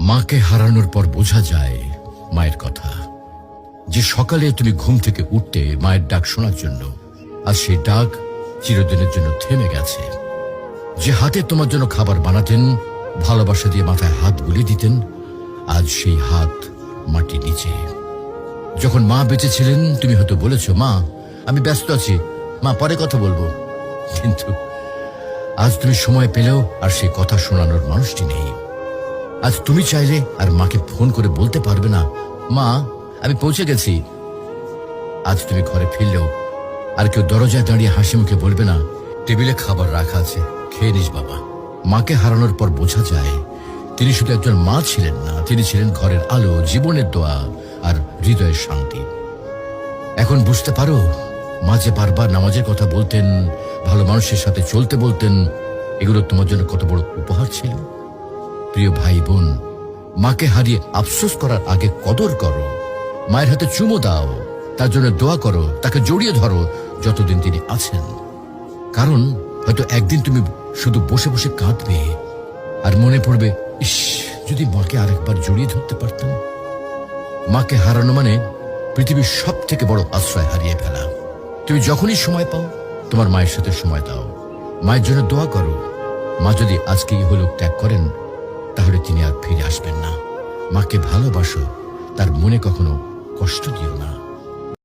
মাকে হারানোর পর বোঝা যায় মায়ের কথা। যে সকালে তুমি ঘুম থেকে উঠতে মায়ের ডাক শোনার জন্য, আর সেই ডাক চিরদিনের জন্য থেমে গেছে। যে হাতে তোমার জন্য খাবার বানাতেন, ভালোবাসা দিয়ে মাথায় হাত বুলিয়ে দিতেন, আজ সেই হাত মাটির নিচে। যখন মা বেঁচে ছিলেন তুমি হয়তো বলেছ, মা আমি ব্যস্ত আছি, মা পরে কথা বলবো। কিন্তু আজ তুমি সময় পেলেও আর সেই কথা শোনানোর মানুষটি নেই। আজ তুমি চাইলে আর মাকে ফোন করে বলতে পারবে না, মা আমি পৌঁছে গেছি। আজ তুমি ঘরে ফিরলেও আর কেউ দরজায় দাঁড়িয়ে হাসি মুখে বলবে না, টেবিলে খাবার রাখা আছে, খেয়ে নিস বাবা। মাকে হারানোর পর বোঝা যায় তিনি শুধু একজন মা ছিলেন না, তিনি ছিলেন ঘরের আলো, জীবনের দোয়া আর হৃদয়ের শান্তি। এখন বুঝতে পারো মা যে বারবার নামাজের কথা বলতেন, ভালো মানুষের সাথে চলতে বলতেন, এগুলো তোমার জন্য কত বড় উপহার ছিল। প্রিয় ভাই বোন, মাকে হারিয়ে আফসোস করার আগে কদর করো। মায়ের হাতে চুমো দাও, তার জন্য দোয়া করো, তাকে জড়িয়ে ধরো যতদিন তিনি আছেন। কারণ হয়তো একদিন তুমি শুধু বসে বসে কাঁদবে আর মনে পড়বে, ইস যদি মাকে আরেকবার জড়িয়ে ধরতে পারতাম। মাকে হারানো মানে পৃথিবীর সব থেকে বড় আশ্রয় হারিয়ে ফেলা। তুমি যখনই সময় পাও তোমার মায়ের সাথে সময় দাও, মায়ের জন্য দোয়া করো। মা যদি আজকে ইহলোক ত্যাগ করেন তাহলে তিনি আর ফিরে আসবেন না। মাকে ভালোবাসো, তার মনে কখনো কষ্ট দিও না।